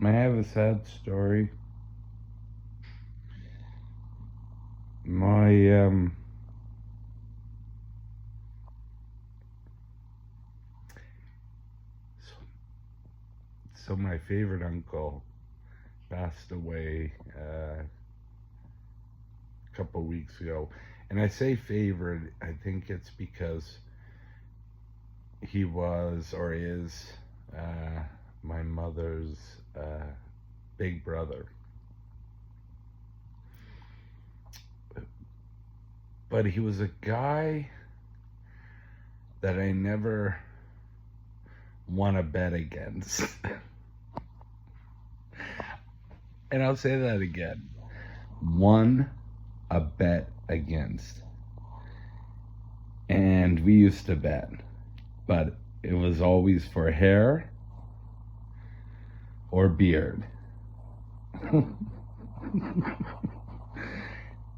I have a sad story. My so my favorite uncle passed away a couple weeks ago, and I say favorite. I think it's because he was or is uh, my mother's uh, big brother, but he was a guy that I never want to bet against. And I'll say that again. Won a bet against. And we used to bet, but it was always for hair or beard.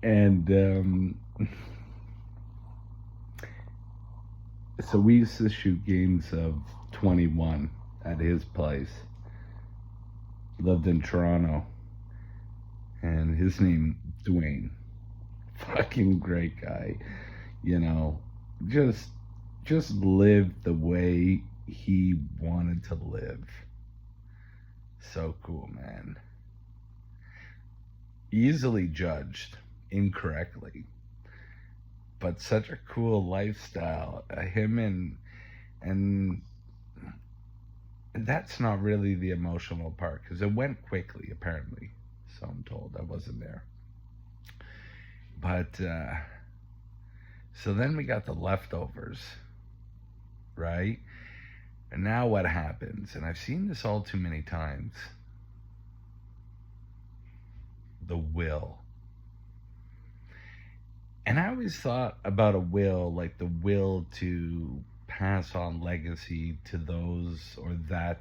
And so we used to shoot games of 21 at his place. Lived in Toronto. And his name, Dwayne. Fucking great guy. You know, just just lived the way he wanted to live. So cool, man. Easily judged incorrectly, but such a cool lifestyle. Him and that's not really the emotional part because it went quickly. Apparently, so I'm told. I wasn't there, but so then we got the leftovers, right? And now what happens? And I've seen this all too many times. The will. And I always thought about a will like the will to pass on legacy to those or that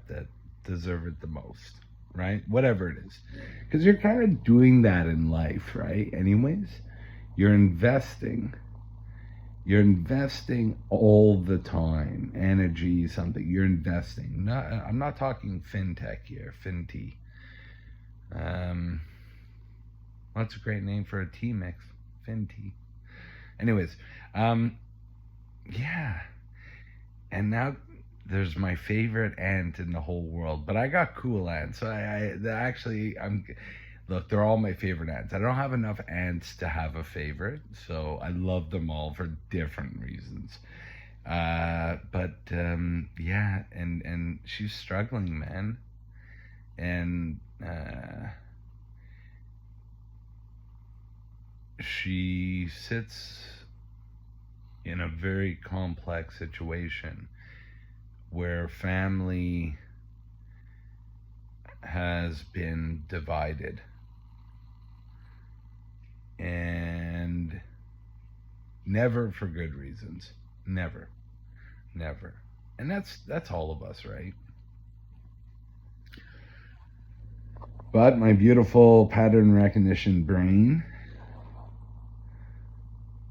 deserve it the most, right? Whatever it is. Because you're kind of doing that in life, right? Anyways, you're investing. You're investing all the time, energy, something. You're investing. Not, I'm not talking fintech here, finty. Um, That's a great name for a tea mix, finty. Anyways, um, yeah. And now there's my favorite aunt in the whole world, but I got cool aunts. So actually, I'm look, they're all my favorite aunts. I don't have enough aunts to have a favorite, so I love them all for different reasons. But yeah, and she's struggling, man, and she sits in a very complex situation where family has been divided and never for good reasons. Never. Never. And that's all of us, right? But my beautiful pattern recognition brain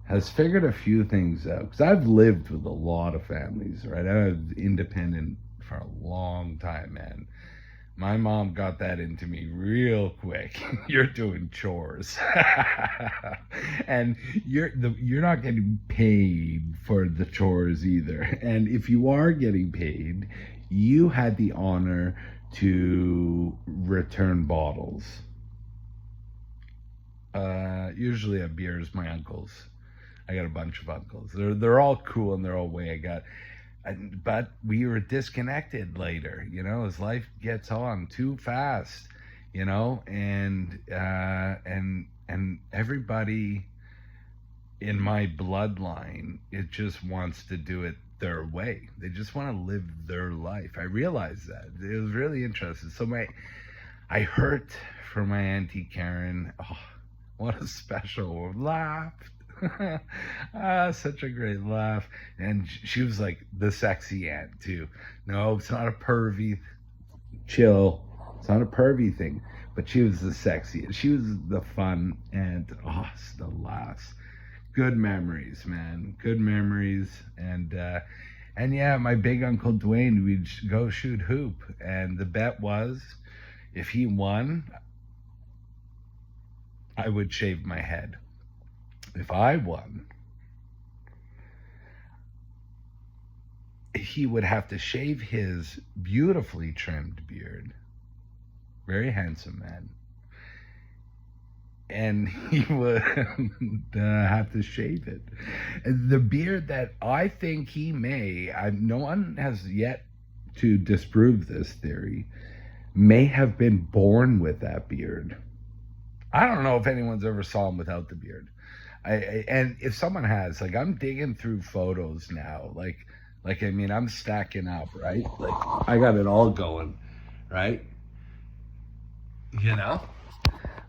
has figured a few things out because I've lived with a lot of families, right? I was independent for a long time, man. My mom got that into me real quick. You're doing chores, and you're not getting paid for the chores either. And if you are getting paid, you had the honor to return bottles. Usually a beer is my uncle's. I got a bunch of uncles. They're all cool in their own way. But we were disconnected later, as life gets on too fast, and everybody in my bloodline, it just wants to do it their way. They just want to live their life. I realized that. It was really interesting. I hurt for my Auntie Karen. Oh, what a special laugh. Such a great laugh. And she was like the sexy aunt too. No, it's not a pervy, chill. It's not a pervy thing, but she was the sexy. She was the fun and the laughs. Good memories, man. Good memories. And yeah, my big uncle Dwayne, we'd go shoot hoop, and the bet was If he won, I would shave my head. If I won, he would have to shave his beautifully trimmed beard. Very handsome man. And he would have to shave it. The beard that I think he may, no one has yet to disprove this theory, may have been born with that beard. I don't know if anyone's ever saw him without the beard. And if someone has, like, I'm digging through photos now, like I mean, I'm stacking up, right? Like, I got it all going, right? You know,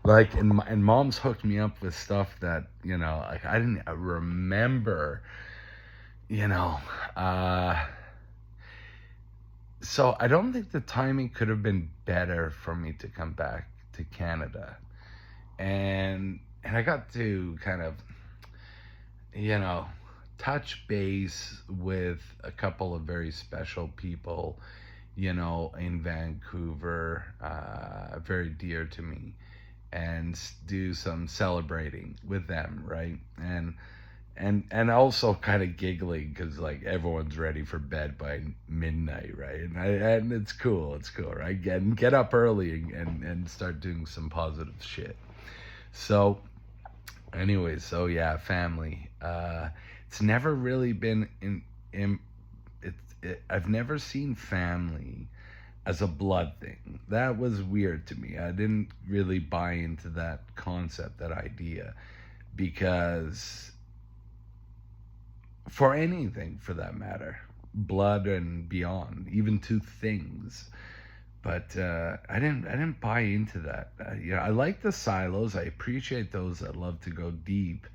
like, and mom's hooked me up with stuff that, you know, like, I didn't remember, you know. So I don't think the timing could have been better for me to come back to Canada, and I got to kind of, you know, touch base with a couple of very special people, you know, in Vancouver, very dear to me, and do some celebrating with them, right? And also kind of giggling because, like, everyone's ready for bed by midnight, right? And it's cool, right? Get up early and start doing some positive shit. So anyway, so yeah, family. It's never really been in I've never seen family as a blood thing. That was weird to me. I didn't really buy into that concept, that idea, because for anything for that matter, blood and beyond, even two things. But I didn't buy into that. I like the silos. I appreciate those that love to go deep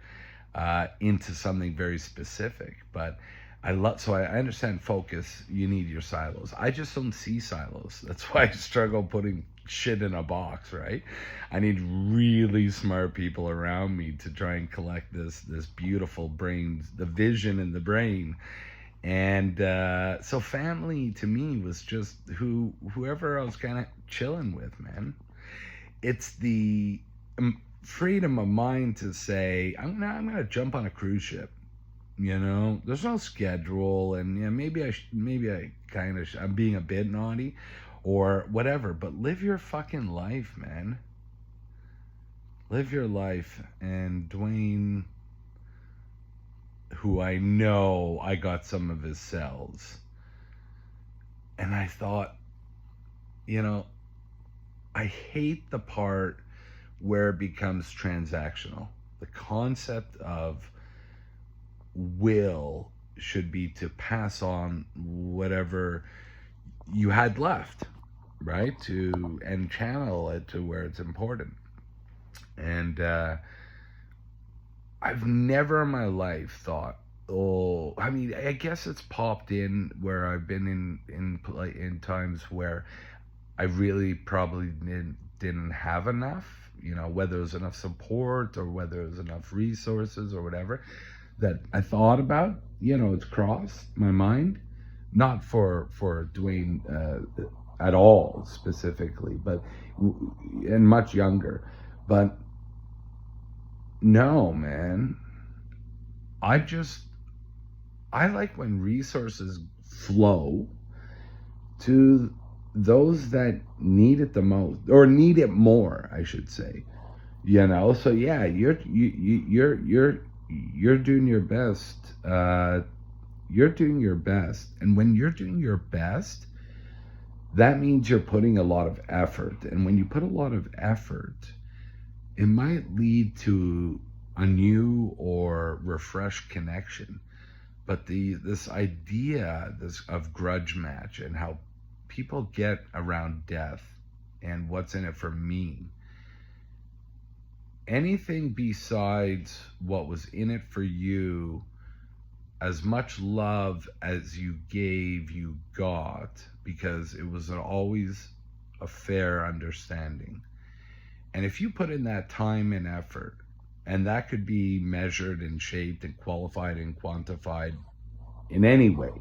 into something very specific. But I understand focus. You need your silos. I just don't see silos. That's why I struggle putting shit in a box. Right? I need really smart people around me to try and collect this beautiful brain, the vision in the brain. And so family to me was just whoever I was kind of chilling with, man. It's the freedom of mind to say I'm gonna jump on a cruise ship. You know, there's no schedule, and yeah, maybe I kind of I'm being a bit naughty, or whatever. But live your fucking life, man. Live your life. And Dwayne, who I know I got some of his cells. And I thought, you know, I hate the part where it becomes transactional. The concept of will should be to pass on whatever you had left, right? And channel it to where it's important. And I've never in my life thought, oh, I mean, I guess it's popped in where I've been in times where I really probably didn't have enough, you know, whether it was enough support or whether it was enough resources or whatever that I thought about, you know, it's crossed my mind, not for Dwayne at all specifically, but and much younger, but no, man. I like when resources flow to those that need it the most, or need it more, I should say. You know, so yeah, you're doing your best. You're doing your best, and when you're doing your best, that means you're putting a lot of effort. And when you put a lot of effort, it might lead to a new or refreshed connection. But this idea of grudge match and how people get around death and what's in it for me, anything besides what was in it for you, as much love as you gave, you got, because it was always a fair understanding. And if you put in that time and effort, and that could be measured and shaped and qualified and quantified in any way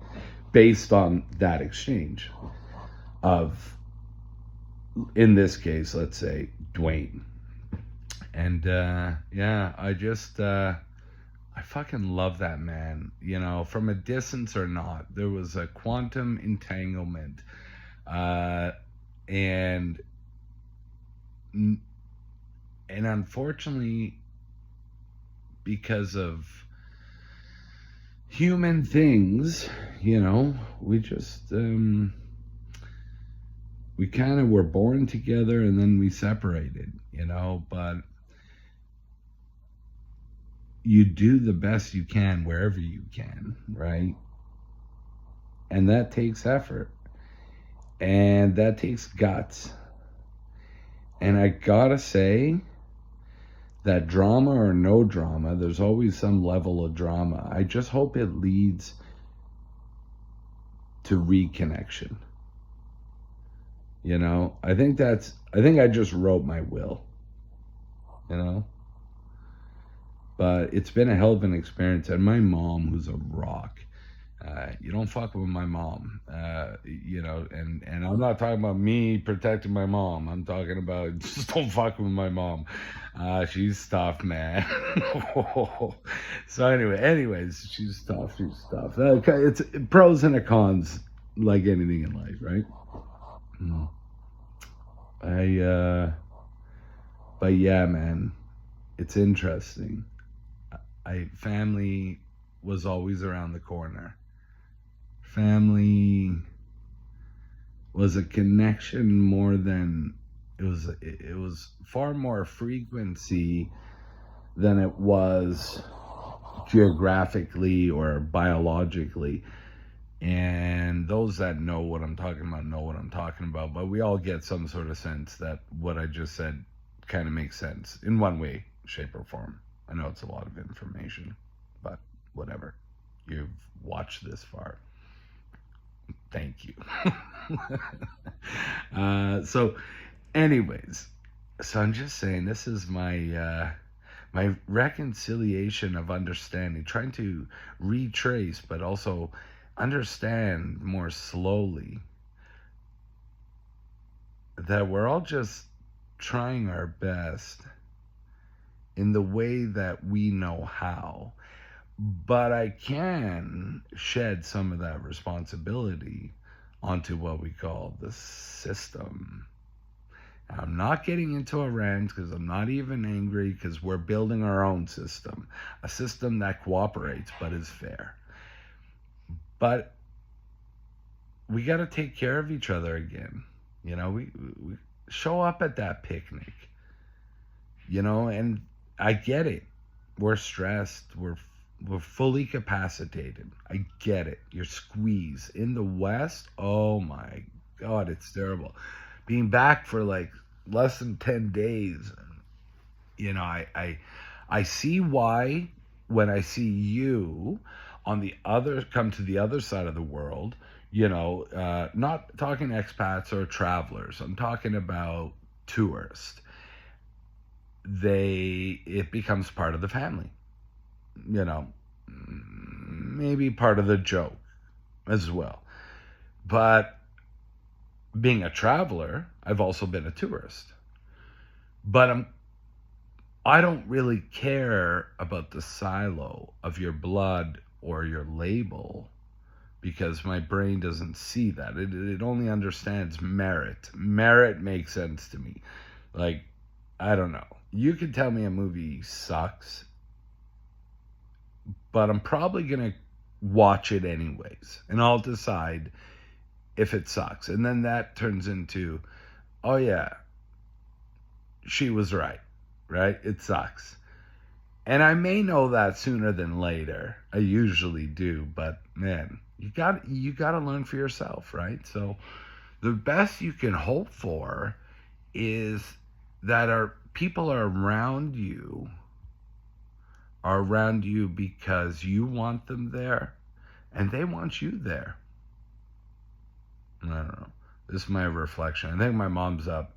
based on that exchange of in this case, let's say Dwayne. And yeah, I fucking love that man. From a distance or not, there was a quantum entanglement, uh, and and unfortunately, because of human things, we just we kind of were born together and then we separated. But you do the best you can wherever you can, right? And that takes effort and that takes guts. And I gotta say that drama or no drama, there's always some level of drama. I just hope it leads to reconnection. I think I just wrote my will, you know? But it's been a hell of an experience. And my mom, who's a rock, you don't fuck with my mom, and I'm not talking about me protecting my mom. I'm talking about just don't fuck with my mom. She's tough, man. So anyways, she's tough. She's tough. It's pros and cons, like anything in life, right? Mm. But yeah, man, it's interesting. Family was always around the corner. Family was a connection more than it was far more frequency than it was geographically or biologically. And those that know what I'm talking about know what I'm talking about. But we all get some sort of sense that what I just said kind of makes sense in one way, shape, or form. I know it's a lot of information, but whatever. You've watched this far. Thank you. So, anyways, so I'm just saying this is my reconciliation of understanding, trying to retrace, but also understand more slowly that we're all just trying our best in the way that we know how. But I can shed some of that responsibility onto what we call the system. I'm not getting into a rant because I'm not even angry, because we're building our own system, a system that cooperates but is fair. But we got to take care of each other again. We show up at that picnic, and I get it. We're stressed. We're fully capacitated. I get it. You're squeezed. In the West, oh my God, it's terrible. Being back for like less than 10 days, I see why when I see you come to the other side of the world, not talking expats or travelers. I'm talking about tourists. It becomes part of the family, maybe part of the joke as well. But being a traveler, I've also been a tourist. But I don't really care about the silo of your blood or your label, because my brain doesn't see that. It only understands merit. Merit makes sense to me. Like, I don't know. You could tell me a movie sucks, but I'm probably going to watch it anyways. And I'll decide if it sucks. And then that turns into, oh yeah, she was right? It sucks. And I may know that sooner than later. I usually do, but man, you got to learn for yourself, right? So the best you can hope for is that our people are around you because you want them there and they want you there. I don't know. This is my reflection. I think my mom's up,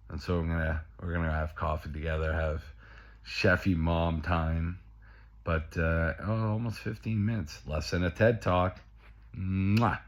and so we're gonna have coffee together, have chefy mom time. But almost 15 minutes, less than a TED Talk. Mwah.